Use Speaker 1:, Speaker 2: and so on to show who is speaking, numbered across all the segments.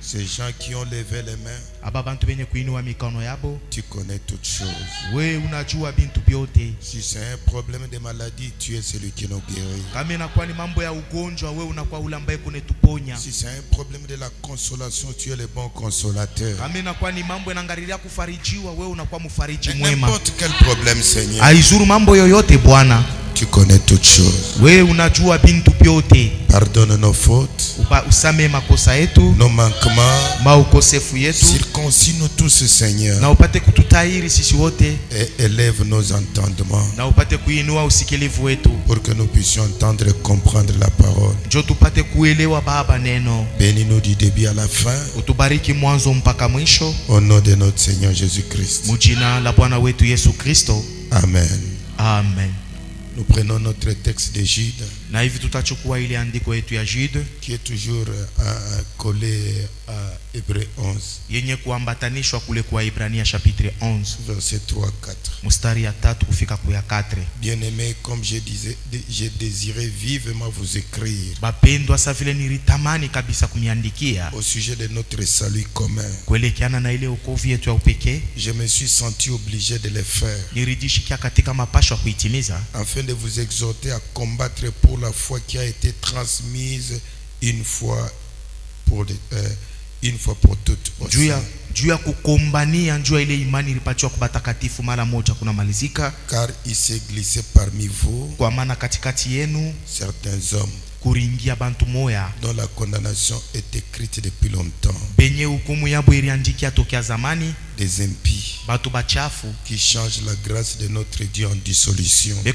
Speaker 1: Ces gens qui ont levé les mains, tu connais toutes choses. Si c'est un problème de maladie, tu es celui qui nous guérit. Si c'est un problème de la consolation, tu es le bon consolateur. N'importe quel problème, Seigneur, tu connais toutes choses. Pardonne nos fautes, nos manquements, circoncis-nous tous, Seigneur, et élève nos entendements pour que nous puissions entendre et comprendre la parole. Bénis-nous du début à la fin, au nom de notre Seigneur Jésus-Christ. Amen.
Speaker 2: Amen.
Speaker 1: Nous prenons notre texte de Jude, qui est toujours collé à Hébreux 11, verset 3-4. Bien-aimés, comme j'ai désiré vivement vous écrire au sujet de notre salut commun, je me suis senti obligé de le faire, afin de vous exhorter à combattre pour la foi qui a été transmise une fois pour toutes. Car il s'est glissé parmi vous certains hommes dont la condamnation est écrite depuis longtemps, des impies qui changent la grâce de notre Dieu en dissolution et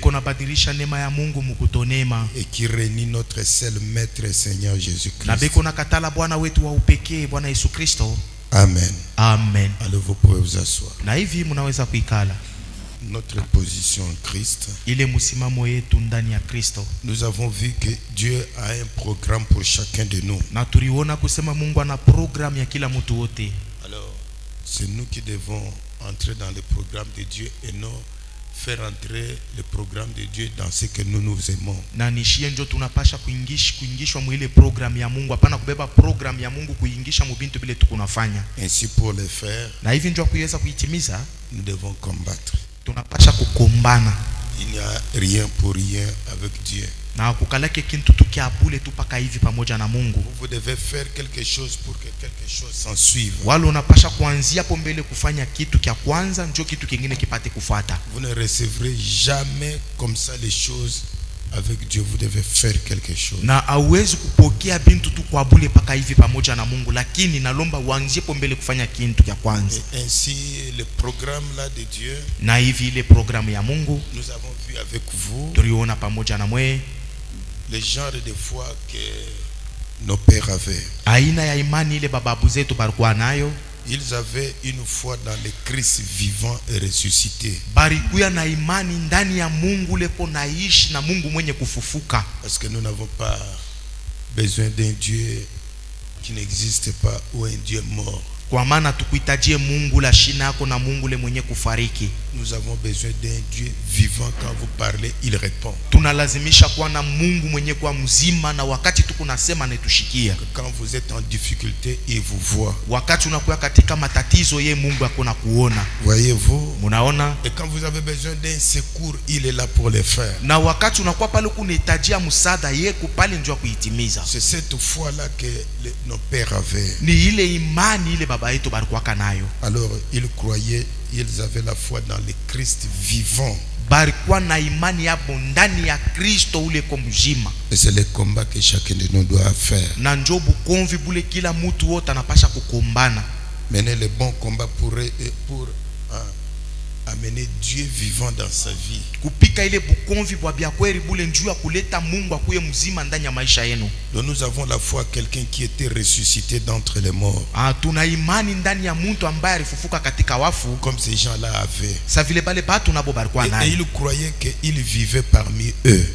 Speaker 1: qui renient notre seul Maître et Seigneur Jésus-Christ. Amen.
Speaker 2: Amen.
Speaker 1: Alors vous pouvez vous asseoir. Notre position en Christ. Nous avons vu que Dieu a un programme pour chacun de nous. Alors, c'est nous qui devons entrer dans le programme de Dieu et non faire entrer le programme de Dieu dans ce que nous aimons. Ainsi, pour le faire, nous devons combattre. Il n'y a rien pour rien avec Dieu. Vous devez faire quelque chose pour que quelque chose s'en suive. Vous ne recevrez jamais comme ça les choses. Avec Dieu, vous devez faire quelque chose. Et ainsi, le programme là de Dieu, nous avons vu avec vous le genre de foi que nos pères avaient. Ils avaient une foi dans le Christ vivant et ressuscité. Parce que nous n'avons pas besoin d'un Dieu qui n'existe pas ou un Dieu mort. Nous avons besoin d'un Dieu vivant. Quand vous parlez, il répond. Quand vous êtes en difficulté, il vous voit. Voyez-vous? Et quand vous avez besoin d'un secours, il est là pour le faire. C'est cette foi-là que nos pères avaient. Alors ils croyaient, ils avaient la foi dans le Christ vivant. Et c'est le combat que chacun de nous doit faire. Mener le bon combat pour amener Dieu vivant dans sa vie. Donc nous avons la foi à quelqu'un qui était ressuscité d'entre les morts. Comme ces gens-là avaient. Et ils croyaient qu'il vivait parmi eux.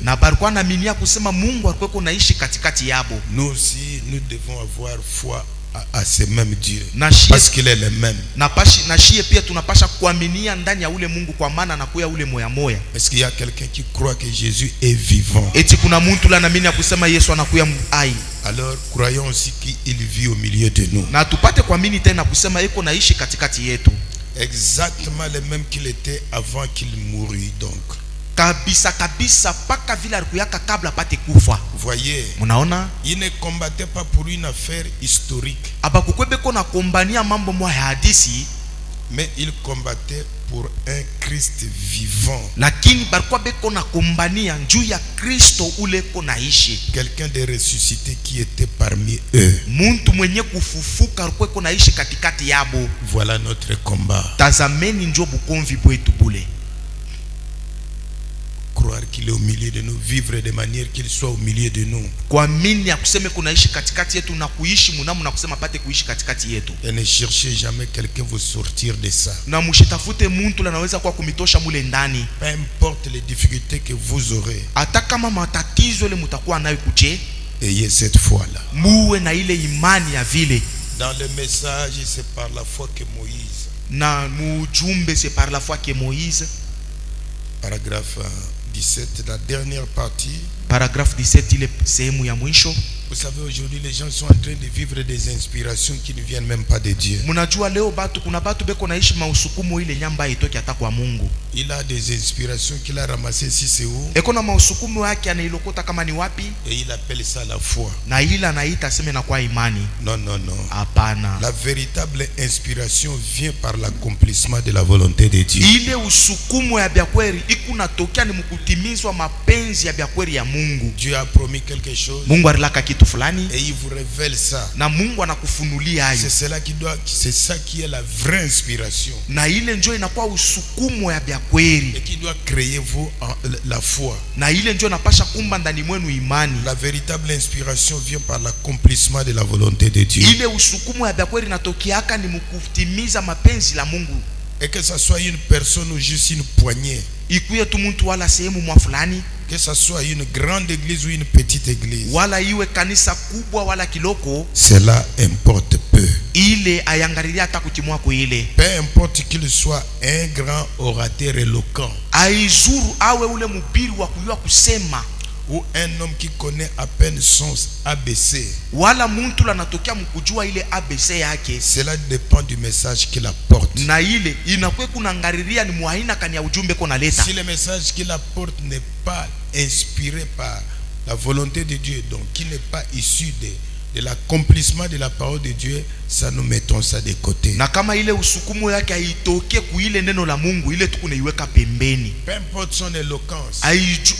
Speaker 1: Nous aussi, nous devons avoir foi à ce même Dieu. Parce qu'il est le même.
Speaker 2: Na shie pia tunapasha kuaminia ndani ya ule Mungu kwa maana anakuya ule moya moya.
Speaker 1: Est-ce qu'il y a quelqu'un qui croit que Jésus est vivant?
Speaker 2: Eti kuna mtu la naamini kusema Yesu anakuya hai.
Speaker 1: Alors croyons aussi qu'il vit au milieu de nous.
Speaker 2: Na tupate kuamini tena kusema yuko naishi katikati yetu.
Speaker 1: Exactement le même qu'il était avant qu'il mourût donc.
Speaker 2: Kabisa kabisa paka vile alikuyaka kabla pate kufa.
Speaker 1: Voyez,
Speaker 2: munaona,
Speaker 1: il ne combattait pas pour une affaire historique.
Speaker 2: Abakukwebe ko na kombania mambo mwa hadisi,
Speaker 1: mais il combattait pour un Christ vivant.
Speaker 2: Lakini barikuwa beko na kombania njuu ya Kristo ule ko naishi.
Speaker 1: Quelqu'un de ressuscité qui était parmi eux.
Speaker 2: Muntu mwenye kufufuka alikuwa ko naishi katikati yabo.
Speaker 1: Voilà notre combat.
Speaker 2: Tazameni njoo bukomvi bwetu bule.
Speaker 1: Croire qu'il est au milieu de nous, vivre de manière qu'il soit au milieu de nous.
Speaker 2: Kuamini ya kuseme kunaishi katikati yetu na kuishi munamu na kusema pate kuishi katikati yetu.
Speaker 1: Et ne cherchez jamais quelqu'un vous sortir de ça.
Speaker 2: Na mshitafute muntu la naweza kwa kumitosha mule ndani.
Speaker 1: Peu importe les difficultés que vous aurez.
Speaker 2: Hata kama matatizo ile mutakuwa nayo kuche,
Speaker 1: ayez cette foi là.
Speaker 2: Muwe na ile imani ya vile.
Speaker 1: Dans le message, c'est par la foi que Moïse.
Speaker 2: Na mujumbe c'est par la foi que Moïse.
Speaker 1: Paragraphe 17, la dernière partie.
Speaker 2: Paragraphe 17 ile sehemu ya mwisho.
Speaker 1: Vous savez, aujourd'hui les gens sont en train de vivre des inspirations qui ne viennent même pas de Dieu.
Speaker 2: Munajua leo batu kuna batu beko naishi mausukumu ile nyamba itoki hata kwa Mungu.
Speaker 1: Il a des inspirations qu'il a ramassées si c'est où.
Speaker 2: Eko na mausukumu yake anailokota kama ni wapi?
Speaker 1: Et il appelle ça la foi.
Speaker 2: Na ila naita sema na kwa imani.
Speaker 1: Non, non, non.
Speaker 2: Hapana.
Speaker 1: La véritable inspiration vient par l'accomplissement de la volonté de Dieu.
Speaker 2: Ile usukumu ya byakweri ikunatokea ni mkutimizwa mapenzi ya byakweri ya Mungu.
Speaker 1: Dieu a promis quelque chose.
Speaker 2: Mungu alilaka kitu fulani.
Speaker 1: Et il vous révèle ça.
Speaker 2: Na Mungu anakufunulia hayo.
Speaker 1: C'est ça qui est la vraie inspiration.
Speaker 2: Na ile njoo inakuwa usukumu ya byakweri.
Speaker 1: Et qui doit créer vous la foi.
Speaker 2: Na ile njoo napasha kumba ndani mwenu imani.
Speaker 1: La véritable inspiration vient par l'accomplissement de la volonté de Dieu.
Speaker 2: Ile usukumu ya byakweri natokiaka ni mkutimiza mapenzi la Mungu.
Speaker 1: Et que ça soit une personne ou juste une poignée.
Speaker 2: Ikuye tu mtu wala sehemu mwa fulani.
Speaker 1: Que ça soit une grande église ou une petite église.
Speaker 2: Wala iwe kanisa kubwa wala kiloko.
Speaker 1: Cela importe peu.
Speaker 2: Ile ayangariria hata kutimwa kwa ile.
Speaker 1: Peu importe qu'il soit un grand orateur éloquent.
Speaker 2: Aizuru awe ule mubiri wa kujua kusema.
Speaker 1: Ou un homme qui connaît à peine son ABC.
Speaker 2: Wala muntu la natokea mkujua ile ABC yake.
Speaker 1: Cela dépend du message qu'il apporte.
Speaker 2: Na ile inakwe kuna ngariria ni muaina kani ya ujumbe kona leta.
Speaker 1: Si le message qu'il apporte n'est pas inspiré par la volonté de Dieu, donc qui n'est pas issu de l'accomplissement de la parole de Dieu, ça nous mettons ça de côté.
Speaker 2: Na kama ile usukumu yake haitoke kuile neno la Mungu, ile tukunaiweka pembeni.
Speaker 1: Peu importe son éloquence.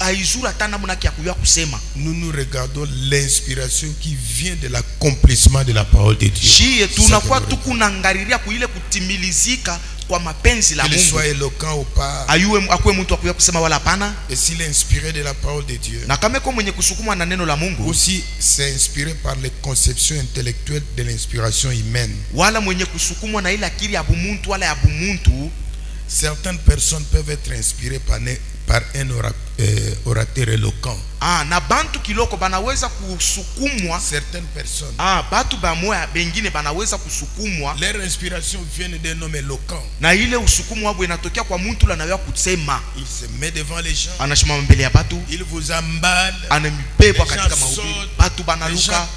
Speaker 2: Aizura tana muna kia kuyua kusema.
Speaker 1: Nous regardons l'inspiration qui vient de l'accomplissement de la parole de Dieu.
Speaker 2: Shie tunakuwa tukunangariria kuile kutimilizika kwa mapenzi la Mungu.
Speaker 1: Qu'il soit éloquent ou pas.
Speaker 2: Ayuwe akwe mtu akuya kusema wala pana.
Speaker 1: Et s'il est inspiré de la parole de Dieu.
Speaker 2: Na kama kwa mwenye kusukumwa na neno la Mungu.
Speaker 1: Aussi c'est inspiré par les conceptions intellectuelles de l'inspiration humaine.
Speaker 2: Wala mwenye kusukumwa na ile akili ya bumuntu wala ya bumuntu.
Speaker 1: Certaines personnes peuvent être inspirées par un orateur éloquent.
Speaker 2: Na bantu kiloko banaweza kusukumwa.
Speaker 1: Certaines personnes.
Speaker 2: Batu bamoya bengine banaweza kusukumwa.
Speaker 1: Leur inspiration vient d'un homme éloquent.
Speaker 2: Na ile usukumu wabo inatokea kwa mtu la nawe kusema.
Speaker 1: Il se met devant les gens.
Speaker 2: Anashimama mbele ya batu.
Speaker 1: Il vous emballe.
Speaker 2: Anamibeba katika mahubiri. Batu banaluka.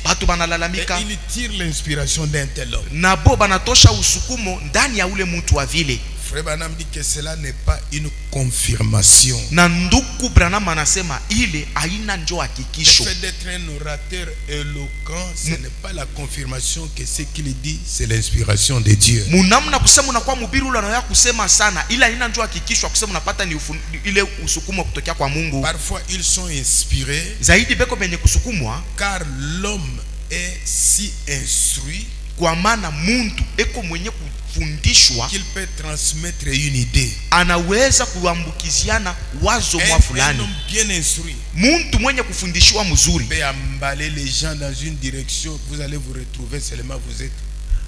Speaker 2: Batu banalalamika.
Speaker 1: Et il tire l'inspiration d'un tel homme.
Speaker 2: Na bo banatosha usukumu ndani ya ule mtu wa vile.
Speaker 1: Frère Branham dit que cela n'est pas une confirmation.
Speaker 2: Na nduku Branham anasema ile haina njoo hakikisho.
Speaker 1: Le fait d'être un orateur éloquent, ce n'est pas la confirmation que ce qu'il dit, c'est l'inspiration de Dieu.
Speaker 2: Munamna kusema unakuwa mhubiri ule anayoya kusema sana, ila haina njoo hakikisho kusema unapata ni ile usukumo kutokea kwa Mungu.
Speaker 1: Parfois ils sont inspirés.
Speaker 2: Zaidi beko benye kusukumwa
Speaker 1: car l'homme est si instruit
Speaker 2: kwa maana muntu eko mwenye kufundishwa
Speaker 1: qu'il peut transmettre une idée.
Speaker 2: Anaweza kuambukiziana wazo mwa fulani.
Speaker 1: Un homme bien instruit.
Speaker 2: Muntu mwenye kufundishwa mzuri
Speaker 1: peut emballer les gens dans une direction, vous allez vous retrouver seulement vous êtes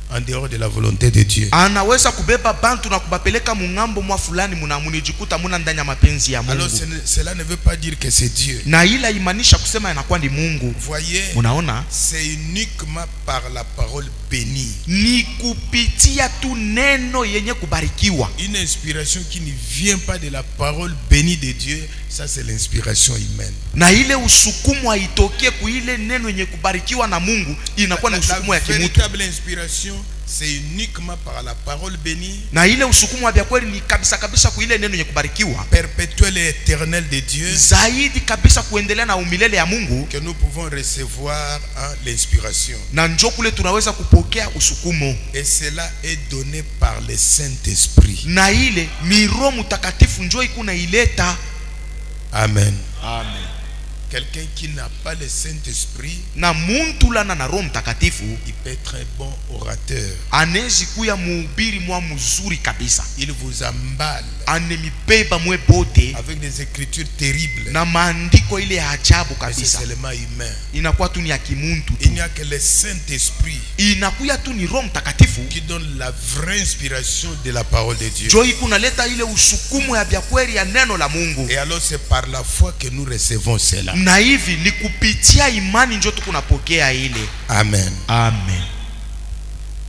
Speaker 1: en dehors de la volonté de Dieu.
Speaker 2: Anaweza kubeba bantu na kubapeleka mungambo mwa fulani munijikuta muna ndani ya mapenzi ya Mungu.
Speaker 1: Alors cela ne veut pas dire que c'est Dieu.
Speaker 2: Na ila imanisha kusema yanakuwa ni Mungu.
Speaker 1: Voyez,
Speaker 2: munaona,
Speaker 1: c'est uniquement par la parole bénie.
Speaker 2: Ni kupitia tu neno yenye kubarikiwa.
Speaker 1: Une inspiration qui ne vient pas de la parole bénie de Dieu, ça c'est l'inspiration humaine.
Speaker 2: Na ile usukumu haitokee ku ile neno yenye kubarikiwa na Mungu, inakuwa ni usukumu ya kimutu.
Speaker 1: La véritable inspiration, c'est uniquement par la parole bénie.
Speaker 2: Na ile usukumu wa kweli ni kabisa kabisa ku ile neno yenye kubarikiwa,
Speaker 1: perpétuel et éternel de Dieu,
Speaker 2: zaidi kabisa kuendelea na umilele ya Mungu,
Speaker 1: que nous pouvons recevoir l'inspiration.
Speaker 2: Na njoo kule tunaweza kupokea usukumu.
Speaker 1: Et cela est donné par le Saint-Esprit.
Speaker 2: Na ile ni Roho Mtakatifu njoo ikuna ileta.
Speaker 1: Amen.
Speaker 2: Amen.
Speaker 1: Quelqu'un qui n'a pas le Saint-Esprit,
Speaker 2: na muntu lana na Roho Mtakatifu,
Speaker 1: il peut être un bon orateur.
Speaker 2: Anezi kuya mhubiri mwa mzuri kabisa.
Speaker 1: Il vous emballe
Speaker 2: anemibeba mwe bote
Speaker 1: avec des écritures terribles.
Speaker 2: Na maandiko ile ajabu kabisa.
Speaker 1: C'est seulement humain.
Speaker 2: Inakuwa tu ni ya kimuntu tu.
Speaker 1: Il n'y a que le Saint-Esprit.
Speaker 2: Inakuya tu ni Roho Mtakatifu
Speaker 1: qui donne la vraie inspiration de la parole de Dieu.
Speaker 2: Joy kunaleta ile usukumu ya vya kweli ya neno la Mungu.
Speaker 1: Et alors c'est par la foi que nous recevons cela.
Speaker 2: Na hivi ni kupitia imani ndio tukunapokea ile.
Speaker 1: Amen.
Speaker 2: Amen.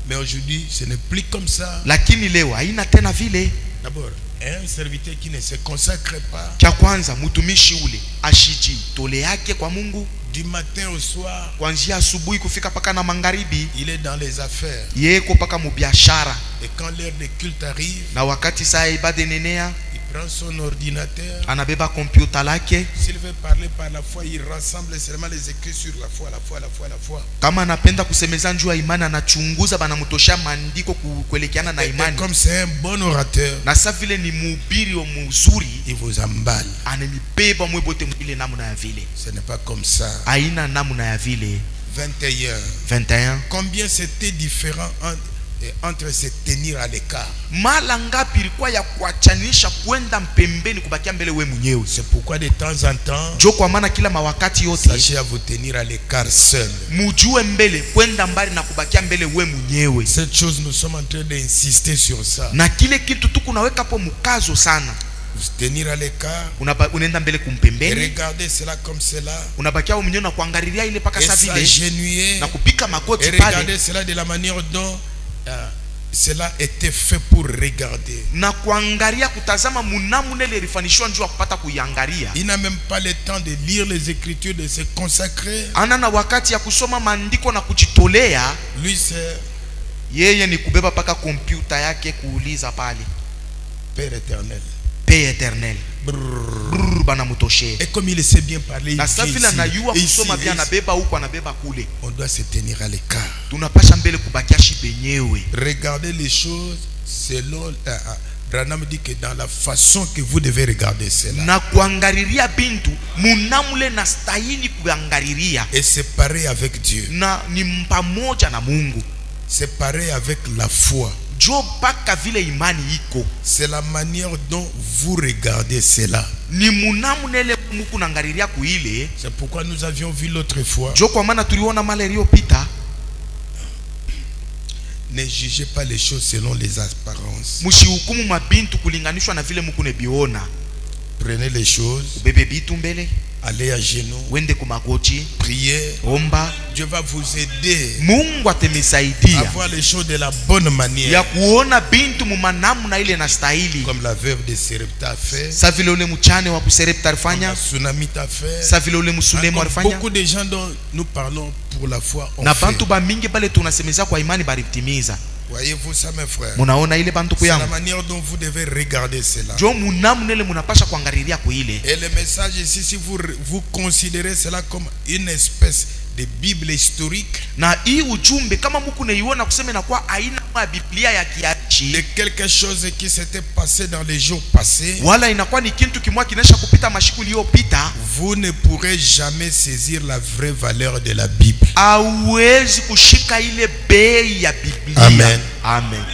Speaker 1: Mais aujourd'hui, ce n'est plus comme ça.
Speaker 2: Lakini leo haina tena vile.
Speaker 1: D'abord, un serviteur qui ne se consacre pas.
Speaker 2: Kia kwanza mtumishi ule ashiji tole yake kwa Mungu
Speaker 1: du matin au soir,
Speaker 2: kuanzia asubuhi kufika paka na magharibi,
Speaker 1: il est dans les affaires.
Speaker 2: Yeko paka mubiashara.
Speaker 1: Et quand l'heure de culte arrive,
Speaker 2: na wakati saa ibada nenea,
Speaker 1: il prend son ordinateur,
Speaker 2: anabeba kompyuta lake.
Speaker 1: S'il veut parler par la foi, il rassemble seulement les écrits sur la foi, la foi, la foi, la foi.
Speaker 2: Kama anapenda kusemeza njua imani, anachunguza banamutosha maandiko kuelekeana na imani.
Speaker 1: Et comme c'est un bon orateur,
Speaker 2: na sa vile ni mhubiri wa mzuri,
Speaker 1: il vous emballe.
Speaker 2: Ananibeba mwebote mwile namna ya vile.
Speaker 1: Ce n'est pas comme ça.
Speaker 2: Aina namna ya vile.
Speaker 1: 21. Combien c'était différent entre se tenir à l'écart.
Speaker 2: Mala ngapi ilikuwa ya kuachanisha kwenda mpembeni kubakia mbele we mwenyewe.
Speaker 1: C'est pourquoi de temps en temps,
Speaker 2: jo kwa maana kila mawakati yote,
Speaker 1: sachez à vous tenir à l'écart seul.
Speaker 2: Mujue mbele kwenda mbali na kubakia mbele we mwenyewe.
Speaker 1: Cette chose, nous sommes en train d'insister sur ça.
Speaker 2: Na kile kitu tu kunaweka hapo mkazo sana.
Speaker 1: Vous tenir à l'écart,
Speaker 2: unaenda mbele kumpembeni,
Speaker 1: regardez cela comme cela,
Speaker 2: unabakia mwenyewe na kuangalilia ile paka sa vile, na kupika magoti pale,
Speaker 1: regardez cela de la manière dont cela était fait pour regarder.
Speaker 2: Na kuangalia kutazama munamune ile rifanishwa njoo kupata kuiangalia.
Speaker 1: Il n'a même pas le temps de lire les écritures, de se consacrer.
Speaker 2: Ana na wakati ya kusoma maandiko na kujitolea.
Speaker 1: Lui c'est
Speaker 2: yeye ni kubeba paka kompyuta yake kuuliza pale,
Speaker 1: Père éternel,
Speaker 2: Père éternel.
Speaker 1: Et comme il sait bien parler, on doit se tenir à l'écart. Regardez les choses selon Branham dit que dans la façon que vous devez regarder cela. Et c'est pareil avec Dieu. C'est pareil avec la foi. C'est la manière dont vous regardez cela. C'est pourquoi nous avions vu l'autre fois. Ne jugez pas les choses selon les apparences. Prenez les choses, allez à genoux, priez. Dieu va vous aider à voir les choses de la bonne manière. Comme la veuve de Serepta a fait, Tsunami a fait, beaucoup de gens dont nous parlons pour la foi ont fait. Voyez-vous ça, mes frères? C'est la manière dont vous devez regarder cela. Et le message ici, si vous considérez cela comme une espèce de Bible historique, de quelque chose qui s'était passé dans les jours passés, vous ne pourrez jamais saisir la vraie valeur de la Bible. Amen.
Speaker 2: Amen.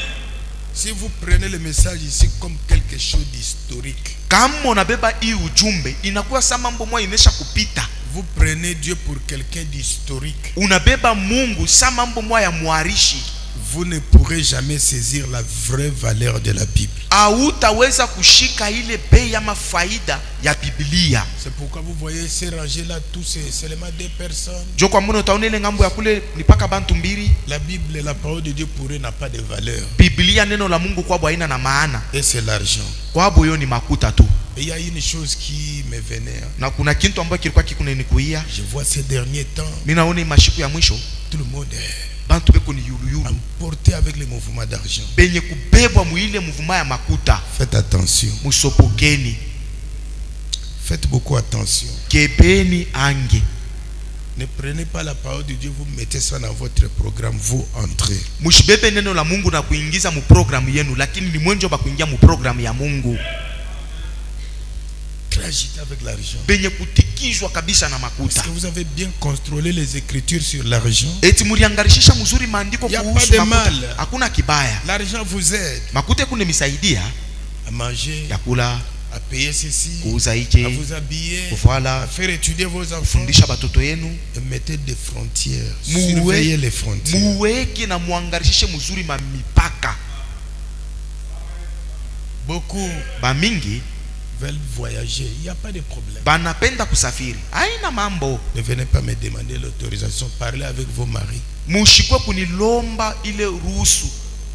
Speaker 1: Si vous prenez le message ici comme quelque chose d'historique, vous prenez Dieu pour quelqu'un d'historique. vous ne pourrez jamais saisir la vraie valeur de la Bible.
Speaker 2: Hautaweza kushika ile bei ya mafaida ya Biblia.
Speaker 1: C'est pourquoi vous voyez ces rangées là, tous c'est seulement 2 personnes.
Speaker 2: Jo kwa mbona utaona ile ngambo ya kule ni paka bantu mbili.
Speaker 1: La Bible, la parole de Dieu pour eux n'a pas de valeur.
Speaker 2: Biblia neno la Mungu kwabo haina na maana.
Speaker 1: Et c'est l'argent.
Speaker 2: Kwabo yo ni makuta tu.
Speaker 1: Et il y a une chose qui me vénère.
Speaker 2: Na kuna kitu ambacho kilikuwa kikunenikuia.
Speaker 1: Je vois ces derniers temps.
Speaker 2: Mimi naona mashiku ya mwisho.
Speaker 1: Tout le monde est
Speaker 2: bantu beko ni yulu
Speaker 1: emporté avec les mouvements d'argent.
Speaker 2: Benye kubebwa muile mouvement ya makuta.
Speaker 1: Faites attention.
Speaker 2: Musopokeni.
Speaker 1: Faites beaucoup attention.
Speaker 2: Kebeni ange.
Speaker 1: Ne prenez pas la parole de Dieu, vous mettez ça dans votre programme, vous entrez.
Speaker 2: Mushibebe neno la Mungu na kuingiza mu programu yenu, lakini ni mwenjo ba kuingia mu programu ya Mungu.
Speaker 1: Agité avec l'argent.
Speaker 2: Benye kutikizwa kabisa na makuta.
Speaker 1: Est-ce que vous avez bien contrôlé les écritures sur l'argent?
Speaker 2: Eti muliangarishisha mzuri maandiko kuhusu makuta. Hakuna kibaya.
Speaker 1: L'argent vous aide.
Speaker 2: Makuta kunemisaidia
Speaker 1: à manger,
Speaker 2: ya kula,
Speaker 1: à payer ceci,
Speaker 2: à
Speaker 1: vous habiller,
Speaker 2: à
Speaker 1: faire étudier vos enfants.
Speaker 2: Fundisha batoto yenu.
Speaker 1: Et mettez des frontières. Surveillez les frontières.
Speaker 2: Muweke na muangarishishe mzuri mamipaka.
Speaker 1: Beaucoup
Speaker 2: bamingi
Speaker 1: veulent voyager, il n'y a pas de problème.
Speaker 2: Banapenda kusafiri, haina mambo.
Speaker 1: Ne venez pas me demander l'autorisation, parlez avec vos maris.
Speaker 2: Mushikwe kunilomba ile ruhusu,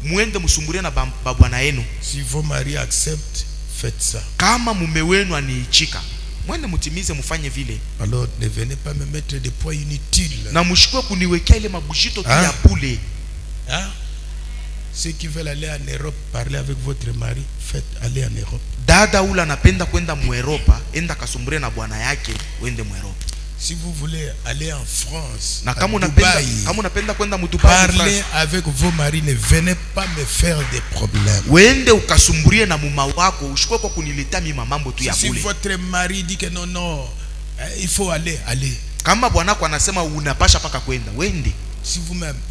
Speaker 2: muende musumburie na babwana yenu.
Speaker 1: Si vos maris acceptent, faites ça.
Speaker 2: Kama mume wenu aniichika, mwende mutimize, mufanye vile.
Speaker 1: Alors ne venez pas me mettre des poids inutiles.
Speaker 2: Na mushikwe kuniwekea ile mabushito tu ya bule.
Speaker 1: Ceux qui veulent aller en Europe, parlez avec votre mari, faites aller en Europe.
Speaker 2: Dada ula napenda kwenda mu Europa, enda kasumburie na bwana yake, uende mu Europa.
Speaker 1: Si vous voulez aller en France,
Speaker 2: na
Speaker 1: kama
Speaker 2: unapenda kwenda mu Dubai,
Speaker 1: parlez avec vos maris, ne venez pas me faire des problèmes.
Speaker 2: Wende ukasumburie na muma wako, ushikwe kwa kunileta mimi mambo tu ya bule.
Speaker 1: Si votre mari dit que non, il faut aller.
Speaker 2: Kama bwana wako anasema unapasha paka kwenda, wende.
Speaker 1: Si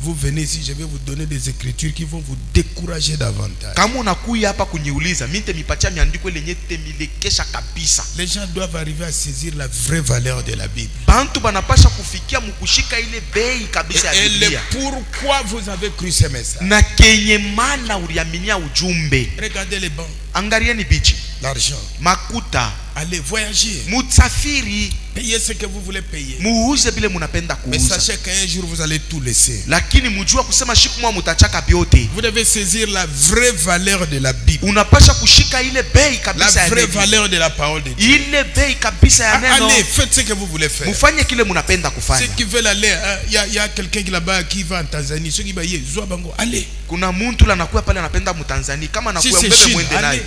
Speaker 1: vous venez ici, je vais vous donner des écritures qui vont vous décourager davantage.
Speaker 2: Kama unakuja hapa kuniuliza, mimi nitemipatia miandiko ile nyete milekesha kabisa.
Speaker 1: Les gens doivent arriver à saisir la vraie valeur de la Bible.
Speaker 2: Bantu banapasha kufikia mkushika ile bei kabisa ya Biblia.
Speaker 1: Et pourquoi vous avez cru ce message?
Speaker 2: Na kenye maana uliaminia ujumbe.
Speaker 1: Regardez les bancs.
Speaker 2: Angalieni bichi.
Speaker 1: L'argent.
Speaker 2: Makuta.
Speaker 1: Allez voyager.
Speaker 2: Mutsafiri.
Speaker 1: Payez ce que vous voulez payer.
Speaker 2: Muuze bile munapenda kuuza.
Speaker 1: Mais sachez qu'un jour vous allez tout laisser.
Speaker 2: Lakini mujua kusema siku moja mutachaka biote.
Speaker 1: Vous devez saisir la vraie valeur de la Bible.
Speaker 2: Unapasha kushika ile bei kabisa ya
Speaker 1: la vraie valeur de la parole de Dieu.
Speaker 2: Ile bei kabisa ya neno.
Speaker 1: Allez, faites ce que vous voulez faire.
Speaker 2: Mufanye kile munapenda kufanya.
Speaker 1: Ceux qui veulent aller, il y a quelqu'un qui là-bas qui va en Tanzanie. Ceux qui va y Bango, allez.
Speaker 2: Kuna muntu la nakuya pale anapenda mu Tanzania, kama nakuya mbebe mwende naye.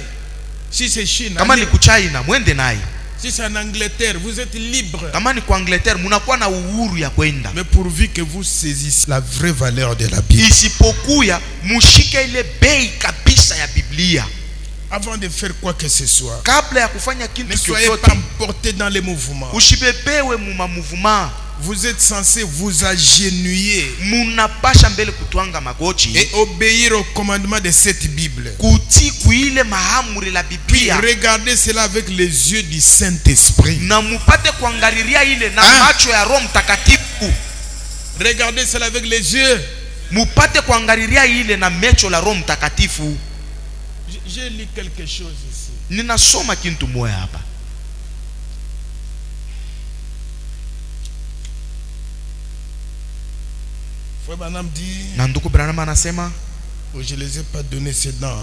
Speaker 1: Si c'est Chine,
Speaker 2: kama ni ku China mwende naye.
Speaker 1: Si c'est en Angleterre, vous êtes libre.
Speaker 2: Kama ni ku Angleterre, munakuwa na uhuru ya kwenda.
Speaker 1: Mais pourvu que vous saisissez la vraie valeur de la Bible.
Speaker 2: Isipokuya mushike ile bei kabisa ya Biblia.
Speaker 1: Avant de faire quoi que ce soit,
Speaker 2: kabla ya kufanya kitu
Speaker 1: ne soyez pas emporté dans les mouvements.
Speaker 2: Ushibebewe mu mouvement.
Speaker 1: Vous êtes censé vous agenouiller
Speaker 2: munapasha mbele kutwanga magoti
Speaker 1: et obéir au commandement de cette Bible.
Speaker 2: Kuti kuile maamuri la Biblia.
Speaker 1: Puis regardez cela avec les yeux du Saint-Esprit.
Speaker 2: Na mupate kuangalilia ile na macho ya Roho Mtakatifu.
Speaker 1: Regardez cela avec les yeux.
Speaker 2: Mupate kuangalilia ile na macho la Roho Mtakatifu.
Speaker 1: J'ai lu quelque chose ici.
Speaker 2: Ninasoma kintu moja hapa. Nanduku Branham anasema,
Speaker 1: je les ai pas donné ces dents.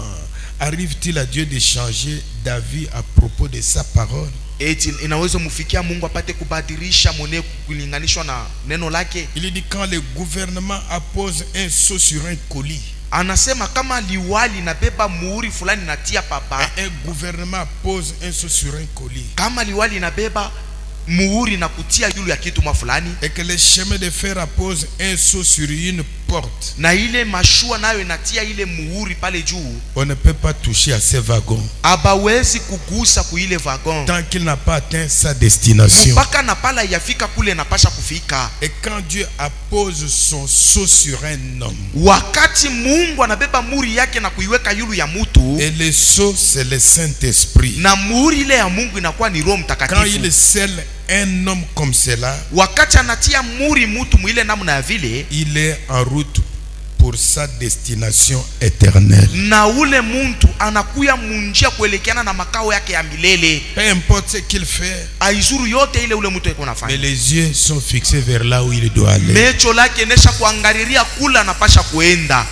Speaker 1: Arrive-t-il à Dieu de changer d'avis à propos de sa parole?
Speaker 2: Eti inaweza mufikia Mungu apate kubadilisha mwenye kulinganishwa na neno lake.
Speaker 1: Il dit quand le gouvernement appose un sceau sur un colis.
Speaker 2: Anasema kama liwali na beba muhuri fulani natia papa.
Speaker 1: Un gouvernement pose un sceau sur un colis.
Speaker 2: Kama liwali na beba muhuri na kutia yulu ya kitu mafulani.
Speaker 1: Et que le chemin de fer appose un sceau sur une porte.
Speaker 2: Na ile mashua nayo inatia ile muhuri pale juu.
Speaker 1: On ne peut pas toucher à ces wagons.
Speaker 2: Abawezi kugusa ku ile wagon.
Speaker 1: Tant qu'il n'a pas atteint sa destination.
Speaker 2: Mpaka na pala yafika kule napasha kufika.
Speaker 1: Et quand Dieu appose son sceau sur un homme.
Speaker 2: Wakati Mungu anabeba muhuri yake na kuiweka yulu ya mutu.
Speaker 1: Et le sceau c'est le Saint-Esprit.
Speaker 2: Na muhuri ile ya Mungu inakuwa ni Roho Mtakatifu.
Speaker 1: Quand il scelle un homme comme cela,
Speaker 2: wakati anatia muri mutu mwile namna ya vile,
Speaker 1: il est en route pour pour sa destination éternelle.
Speaker 2: Na ule muntu anakuya munjia kuelekeana na makao yake ya milele.
Speaker 1: Peu importe ce qu'il fait,
Speaker 2: aizuru yote ile ule mtu yuko nafanya,
Speaker 1: mais les yeux sont fixés vers là où il doit aller.
Speaker 2: Mecho lake nesha kuangaliria kula anapasha kuenda.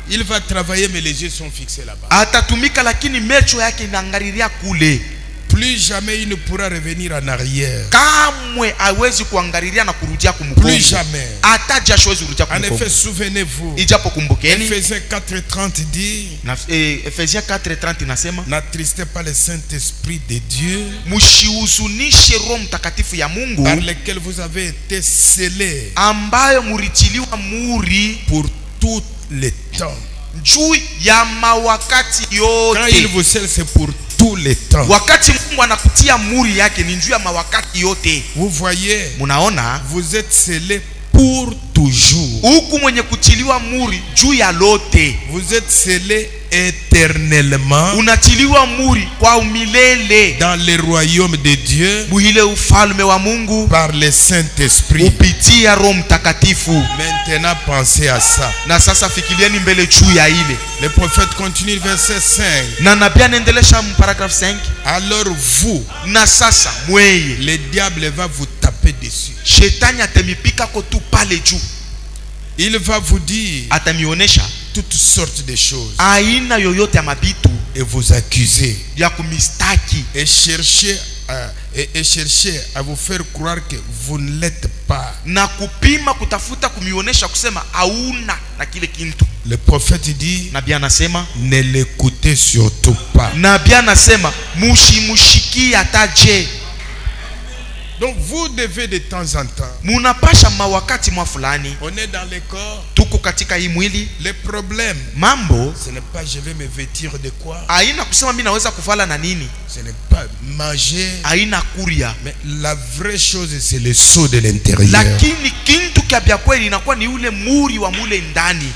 Speaker 1: Il va travailler mais les yeux sont fixés là-bas.
Speaker 2: Atatumika lakini mecho yake inaangaliria kule.
Speaker 1: Plus jamais il ne pourra revenir en arrière.
Speaker 2: Kamwe hawezi kuangaliria na kurudia kumkongo.
Speaker 1: Plus jamais.
Speaker 2: Hata jasho hawezi kurudia kumkongo.
Speaker 1: En effet, souvenez-vous.
Speaker 2: Ijapo kumbukeni.
Speaker 1: Ephésiens 4:30 dit.
Speaker 2: Ephésiens 4:30 inasema,
Speaker 1: n'attristez pas le Saint-Esprit de Dieu,
Speaker 2: msihuzunishe Roho Mtakatifu ya Mungu,
Speaker 1: par lequel vous avez été scellés,
Speaker 2: ambayo muritiliwa muri
Speaker 1: pour tout le temps.
Speaker 2: Juu ya mawakati yote.
Speaker 1: Quand il vous scelle, c'est pour tout le temps.
Speaker 2: Wakati Mungu anakutia muri yake ni juu ya mawakati yote.
Speaker 1: Vous voyez,
Speaker 2: munaona,
Speaker 1: vous êtes scellés pour toujours.
Speaker 2: Huku mwenye kutiliwa muri juu ya lote.
Speaker 1: Vous êtes scellés éternellement,
Speaker 2: unatiliwa muri kwa umilele,
Speaker 1: dans le royaume de Dieu,
Speaker 2: muhile ufalme wa Mungu,
Speaker 1: par le Saint-Esprit.
Speaker 2: upitia Roho Mtakatifu.
Speaker 1: Maintenant pensez à ça.
Speaker 2: Na sasa fikirieni mbele juu ya ile.
Speaker 1: Le prophète continue verset 5.
Speaker 2: Na nabii anaendelesha paragraphe 5.
Speaker 1: Alors vous,
Speaker 2: na sasa mweye,
Speaker 1: le diable va vous taper dessus.
Speaker 2: Shetani atamipika ko tu pale juu.
Speaker 1: Il va vous dire,
Speaker 2: atamionesha
Speaker 1: toutes sortes de choses,
Speaker 2: aina yoyote ya mabitu,
Speaker 1: et vous accuser,
Speaker 2: ya kumistaki,
Speaker 1: et chercher à vous faire croire que vous ne l'êtes pas.
Speaker 2: Na kupima kutafuta kumionesha kusema hauna na kile kintu.
Speaker 1: Le prophète dit,
Speaker 2: nabii anasema,
Speaker 1: ne l'écoutez surtout pas.
Speaker 2: Nabii anasema mushimushiki ataje.
Speaker 1: Donc vous devez de temps en temps,
Speaker 2: munapasha mawakati mwa fulani,
Speaker 1: on est dans le corps,
Speaker 2: tuko katika hii mwili,
Speaker 1: les problèmes,
Speaker 2: mambo,
Speaker 1: ce n'est pas je vais me vêtir de quoi,
Speaker 2: haina kusema mimi naweza kuvala na nini,
Speaker 1: ce n'est pas manger,
Speaker 2: haina kuria,
Speaker 1: mais la vraie chose c'est le sceau de l'intérieur.
Speaker 2: Lakini kintu kya kweli inakuwa ni ule muri wa mule ndani.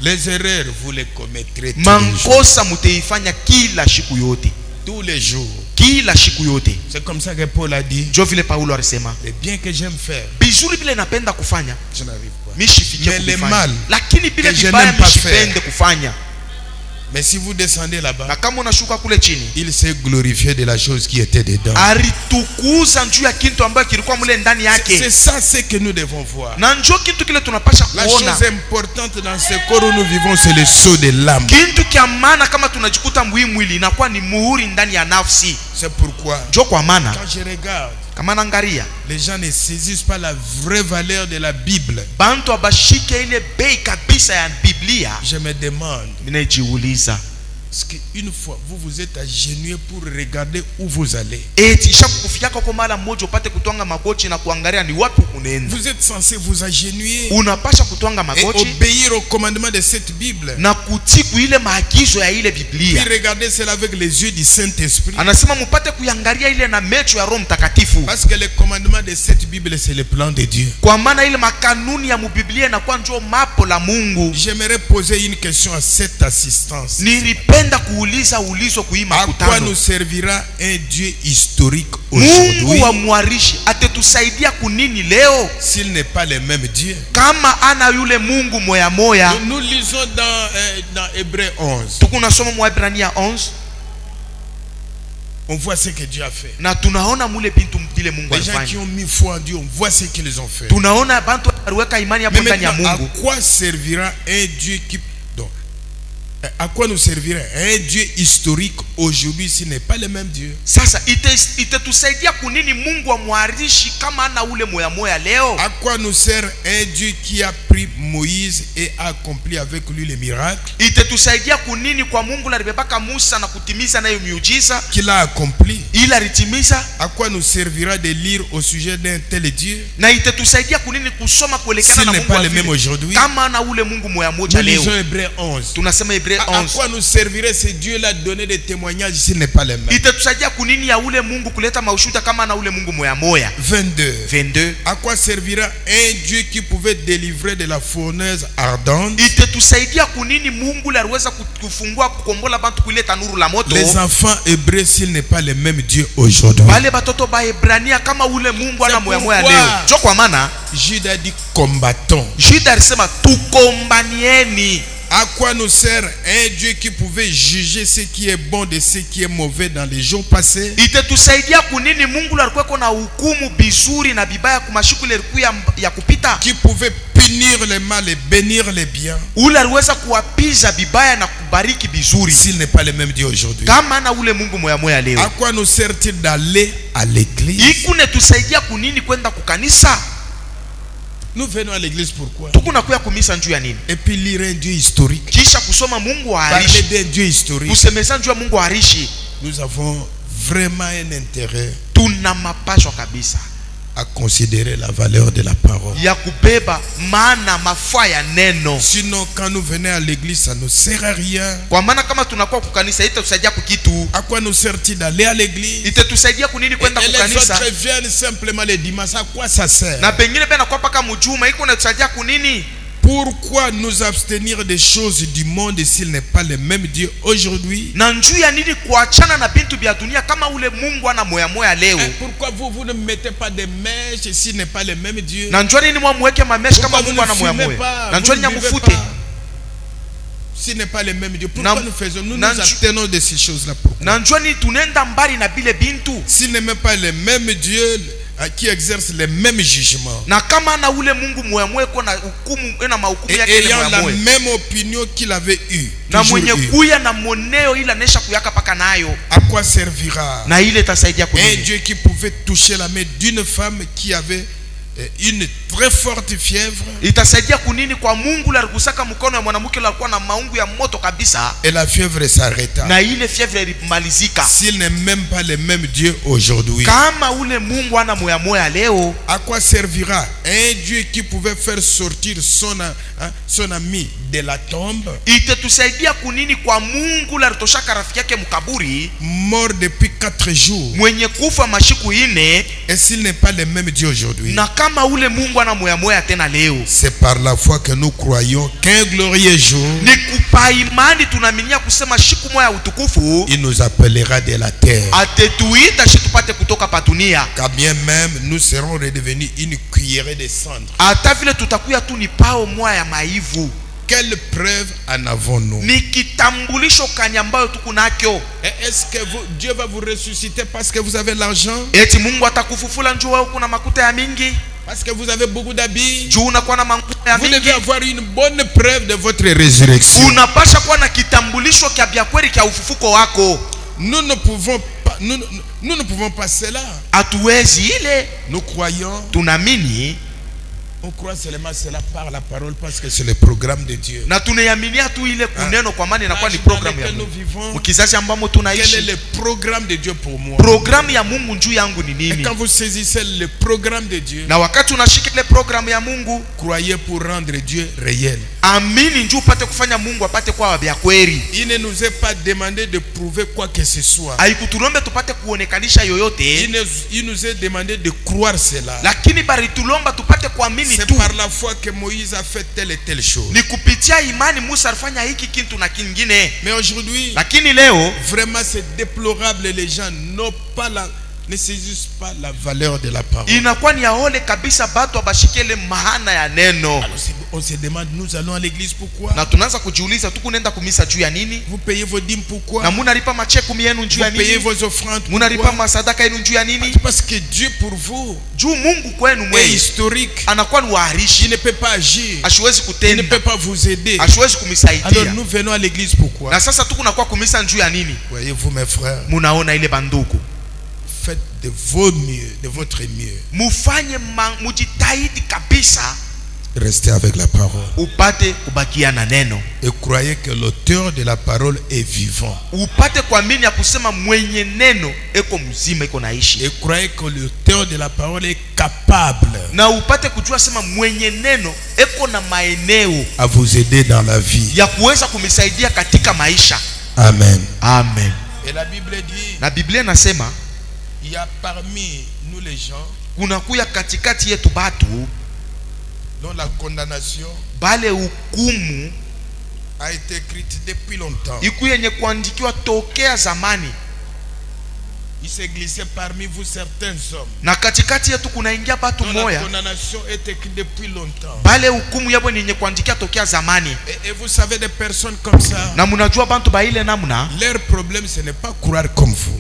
Speaker 1: Les erreurs vous les commettrez tous
Speaker 2: mankosa muteifanya kila siku yote,
Speaker 1: tous les jours,
Speaker 2: kila siku yote.
Speaker 1: C'est comme ça que Paul a dit,
Speaker 2: jo vile Paulo alisema,
Speaker 1: le bien que j'aime faire,
Speaker 2: bizuri vile napenda kufanya,
Speaker 1: je n'arrive pas,
Speaker 2: mishifikie
Speaker 1: mais le
Speaker 2: kufanya,
Speaker 1: mal
Speaker 2: lakini vile
Speaker 1: que je
Speaker 2: vibaya
Speaker 1: n'aime pas
Speaker 2: mishipende kufanya.
Speaker 1: Mais si vous descendez là-bas,
Speaker 2: na kama unashuka kule chini,
Speaker 1: il s'est glorifié de la chose qui était dedans.
Speaker 2: Aritukuza njuu ya kitu ambayo kilikuwa mule ndani yake.
Speaker 1: C'est ça ce que nous devons voir.
Speaker 2: Na njoo kitu kile tunapasha kuona.
Speaker 1: La chose importante dans ce corps où nous vivons, c'est le sceau de l'âme.
Speaker 2: Kitu kia maana kama tunajikuta mwili inakuwa ni muhuri ndani ya nafsi.
Speaker 1: C'est pourquoi,
Speaker 2: njoo kwa maana,
Speaker 1: quand je regarde,
Speaker 2: kama naangalia,
Speaker 1: les gens ne saisissent pas la vraie valeur de la Bible.
Speaker 2: Bantu abashike ile bei kabisa ya Biblia.
Speaker 1: Je me demande,
Speaker 2: ninajiuliza,
Speaker 1: est-ce qu'une fois vous vous êtes agenouillé pour regarder où vous allez?
Speaker 2: Tisha kukufiaka kwa mara moja upate kutwanga magoti na kuangalia ni wapi unaenda.
Speaker 1: Vous êtes censé vous agenouiller,
Speaker 2: unapasha kutwanga magoti,
Speaker 1: et obéir au commandement de cette Bible,
Speaker 2: na kutiku ile maagizo ya ile Biblia.
Speaker 1: Puis regarder cela avec les yeux du Saint-Esprit.
Speaker 2: Anasema mupate kuangalia ile na mecho ya Roho Mtakatifu.
Speaker 1: Parce que le commandement de cette Bible, c'est le plan de Dieu.
Speaker 2: Kwa maana ile makanuni ya Biblia inakuwa njoo mapo la Mungu.
Speaker 1: J'aimerais poser une question à cette assistance.
Speaker 2: Nilipenda kuuliza ulizo kuima
Speaker 1: kutano. À quoi nous servira un Dieu historique aujourd'hui?
Speaker 2: Mungu wa mwarishi atetusaidia kunini leo?
Speaker 1: S'il n'est pas le même Dieu.
Speaker 2: Kama ana yule Mungu moya moya.
Speaker 1: Nous lisons dans Hébreux 11.
Speaker 2: Tukunasoma mu Ibrania 11.
Speaker 1: On voit ce que Dieu a fait.
Speaker 2: Na tunaona mule bintu mtile Mungu
Speaker 1: alifanya. Les gens qui ont mis foi en Dieu, on voit ce qu'ils ont fait.
Speaker 2: Tunaona bantu waliweka imani hapo ndani ya Mungu.
Speaker 1: À quoi servira un Dieu qui à quoi nous servira un Dieu historique aujourd'hui s'il n'est pas le même Dieu?
Speaker 2: Sasa itatusaidia kunini Mungu wa mwarishi kama ana ule moya moya leo?
Speaker 1: À quoi nous sert un Dieu qui a pris Moïse et a accompli avec lui les miracles?
Speaker 2: Itatusaidia kunini kwa Mungu alibebaka Musa na kutimiza nayo miujiza?
Speaker 1: Qu'il a accompli.
Speaker 2: Il a ritimiza.
Speaker 1: À quoi nous servira de lire au sujet d'un tel Dieu?
Speaker 2: Na itatusaidia kunini kusoma kuelekana na Mungu
Speaker 1: pas le même aujourd'hui?
Speaker 2: Kama ana ule Mungu moya moja leo.
Speaker 1: Nous lisons Hébreux 11.
Speaker 2: Tunasema Hébreux verset 11.
Speaker 1: À quoi nous servirait ce Dieu-là de donner des témoignages s'il n'est pas le même?
Speaker 2: Itatusaidia kunini ya ule Mungu kuleta maushuhuda kama na ule Mungu moya moya?
Speaker 1: 22. À quoi servira un Dieu qui pouvait délivrer de la fournaise ardente?
Speaker 2: Itatusaidia kunini Mungu la aliweza kufungua kukombola bantu kuleta nuru la moto?
Speaker 1: Les enfants hébreux s'il n'est pas le même Dieu aujourd'hui.
Speaker 2: Bale batoto ba Hebrania kama ule Mungu ana moya moya leo. Jo kwa maana
Speaker 1: Judas a dit combattons.
Speaker 2: Judas alisema tukombanieni.
Speaker 1: À quoi nous sert un Dieu qui pouvait juger ce qui est bon de ce qui est mauvais dans les jours passés?
Speaker 2: Itatusaidia kunini Mungu alikuwa na hukumu bizuri na bibaya kumashiku ile ya kupita?
Speaker 1: Qui pouvait punir les mal et bénir les biens?
Speaker 2: Ule aliweza kuwapiza bibaya na kubariki bizuri.
Speaker 1: S'il n'est pas le même Dieu aujourd'hui.
Speaker 2: Kama na ule Mungu moya moya leo.
Speaker 1: À quoi nous sert-il d'aller à l'église?
Speaker 2: Ikune tusaidia kunini kwenda kukanisa?
Speaker 1: Nous venons à l'église pourquoi?
Speaker 2: Tukunakuya kumisa njuu ya nini?
Speaker 1: Et puis lire un Dieu historique.
Speaker 2: Kisha kusoma Mungu wa arishi.
Speaker 1: Parler d'un Dieu historique.
Speaker 2: Kusemeza njuu ya Mungu wa arishi.
Speaker 1: Nous avons vraiment un intérêt.
Speaker 2: Tuna mapasho kabisa
Speaker 1: à considérer la valeur de la parole.
Speaker 2: Ya kubeba maana mafaa ya neno.
Speaker 1: Sinon quand nous venons à l'église ça ne sert à rien.
Speaker 2: Kwa maana kama tunakuwa kukanisa itatusaidia kukitu.
Speaker 1: À quoi nous sert-il d'aller à l'église?
Speaker 2: Itatusaidia kunini kwenda kukanisa?
Speaker 1: Les autres viennent simplement les dimanches. À quoi ça sert?
Speaker 2: Na pengine bena kwa paka mjuma iko inatusaidia kunini?
Speaker 1: Pourquoi nous abstenir des choses du monde s'il n'est pas le même Dieu aujourd'hui?
Speaker 2: Na njuu ya nini kuachana na bintu vya dunia kama ule Mungu ana moya moya leo?
Speaker 1: Pourquoi vous ne mettez pas des mèches s'il n'est pas le même Dieu?
Speaker 2: Na njoo nini mwamweke mamesh kama Mungu ana moya moya? Na njoo nini mfute?
Speaker 1: S'il n'est pas le même Dieu, pourquoi nous faisons? Nous nous abstenons de ces choses-là.
Speaker 2: Na njoo nini tunenda mbali na bile bintu?
Speaker 1: S'il n'est même pas le même Dieu qui exerce les mêmes jugements,
Speaker 2: na kama na ule Mungu moya moya kuna hukumu na mahukumu yake
Speaker 1: ayant la même opinion qu'il avait eu,
Speaker 2: na mwenye kuya na moneo ila nesha kuyaka paka nayo,
Speaker 1: à quoi servira
Speaker 2: na ile itasaidia kunini?
Speaker 1: Un Dieu qui pouvait toucher la main d'une femme qui avait une très forte fièvre,
Speaker 2: itasaidia kunini kwa Mungu la rukusaka mkono ya mwanamke alikuwa na maungu ya moto kabisa,
Speaker 1: et la fièvre s'arrêta,
Speaker 2: na ile fièvre ilimalizika?
Speaker 1: S'il n'est même pas le même Dieu aujourd'hui,
Speaker 2: kama ule Mungu ana moya moya leo,
Speaker 1: à quoi servira un Dieu qui pouvait faire sortir son ami de la tombe,
Speaker 2: itatusaidia kunini kwa Mungu la ritoshaka rafiki yake mkaburi,
Speaker 1: mort depuis 4 jours,
Speaker 2: mwenye kufa mashiku ine,
Speaker 1: et s'il n'est pas le même Dieu aujourd'hui,
Speaker 2: na kama ule Mungu ana moya moya tena leo?
Speaker 1: C'est par la foi que nous croyons qu'un glorieux jour,
Speaker 2: ni kupa imani tunaminia kusema shiku moya utukufu,
Speaker 1: il nous appellera de la terre,
Speaker 2: atetuita shitupate kutoka pa dunia,
Speaker 1: car bien même nous serons redevenus une cuillerée de cendre.
Speaker 2: Hata vile tutakuya tu ni pao moya ya maivu.
Speaker 1: Quelle preuve en avons-nous?
Speaker 2: Ni kitambulisho kani ambayo tuko nakyo?
Speaker 1: Est-ce que Dieu va vous ressusciter parce que vous avez l'argent?
Speaker 2: Eti Mungu atakufufula njoo wewe kuna makuta ya mingi?
Speaker 1: Parce que vous avez beaucoup d'habits?
Speaker 2: Juu unakuwa na makuta ya mingi?
Speaker 1: Vous devez avoir une bonne preuve de votre résurrection.
Speaker 2: Unapasha kuwa na kitambulisho kya bya kweli kya ufufuko wako.
Speaker 1: Nous ne pouvons pas cela.
Speaker 2: Hatuwezi ile.
Speaker 1: Nous croyons.
Speaker 2: Tunamini.
Speaker 1: On croit seulement cela par la parole parce que c'est le programme de Dieu.
Speaker 2: Na tunayaminia tu ile kuneno kwa maana inakuwa ni programu ya Mungu. Mkizazi ambamo tunaishi.
Speaker 1: Quel est le programme de Dieu pour moi?
Speaker 2: Programu ya Mungu njuu yangu ni nini?
Speaker 1: Et quand vous saisissez le programme de Dieu,
Speaker 2: na wakati unashika ile programu ya Mungu,
Speaker 1: croyez pour rendre Dieu réel.
Speaker 2: Amini njoo upate kufanya Mungu apate kwa vya kweli.
Speaker 1: Il ne nous est pas demandé de prouver quoi que ce soit.
Speaker 2: Haikutulombe tupate kuonekanisha yoyote.
Speaker 1: Il nous est demandé de croire cela.
Speaker 2: Lakini bari tulomba tupate kuamini.
Speaker 1: C'est par la foi que Moïse a fait telle et telle chose.
Speaker 2: Ni kupitia imani Musa alifanya hiki kitu na kingine.
Speaker 1: Mais aujourd'hui,
Speaker 2: lakini leo
Speaker 1: vraiment c'est déplorable, les gens ne saisissent pas la valeur de la parole.
Speaker 2: Inakuwa ni aole kabisa batu abashikele maana ya neno.
Speaker 1: Alors on se demande, nous allons à l'église pourquoi?
Speaker 2: Na tunaanza kujiuliza tukunenda kumisa juu ya nini?
Speaker 1: Vous payez vos dîmes pourquoi?
Speaker 2: Na munalipa macheku yenu juu ya nini?
Speaker 1: Vous payez vos offrandes pourquoi?
Speaker 2: Munalipa masadaka yenu juu ya nini?
Speaker 1: Parce que Dieu pour vous,
Speaker 2: juu Mungu kwenu mwenye
Speaker 1: historique,
Speaker 2: anakuwa ni waharishi.
Speaker 1: Il ne peut pas agir.
Speaker 2: Ashiwezi kutenda.
Speaker 1: Il ne peut pas vous aider.
Speaker 2: Ashiwezi kumisaidia.
Speaker 1: Alors nous venons à l'église pourquoi?
Speaker 2: Na sasa tukunakuwa kumisa juu ya nini?
Speaker 1: Voyez-vous mes frères,
Speaker 2: munaona ile banduku,
Speaker 1: faites de vos mieux, de votre mieux.
Speaker 2: Mufanye mujitahidi kabisa
Speaker 1: Restez avec la parole.
Speaker 2: Upate kubakia na neno.
Speaker 1: Et croyez que l'auteur de la parole est vivant.
Speaker 2: Upate kuamini ya kusema mwenye neno eko mzima, eko naishi.
Speaker 1: Et croyez que l'auteur de la parole est capable.
Speaker 2: Na upate kujua sema mwenye neno eko na maeneo
Speaker 1: à vous aider dans la vie.
Speaker 2: Ya kuweza kumisaidia katika maisha.
Speaker 1: Amen.
Speaker 2: Amen.
Speaker 1: Et la Bible dit,
Speaker 2: na Biblia nasema,
Speaker 1: il y a parmi nous les gens
Speaker 2: kunakuya katikati yetu batu
Speaker 1: dont la condamnation
Speaker 2: bale hukumu
Speaker 1: a été écrite depuis longtemps.
Speaker 2: Iku yenye kuandikiwa tokea zamani.
Speaker 1: Il s'est glissé parmi vous certains hommes.
Speaker 2: Na katikati yetu kunaingia batu moya.
Speaker 1: La condamnation est écrite depuis longtemps.
Speaker 2: Bale hukumu yabo yenye kuandikia tokea zamani.
Speaker 1: Et vous savez des personnes comme ça.
Speaker 2: Na munajua bantu ba ile namna.
Speaker 1: Leur problème ce n'est pas croire comme vous.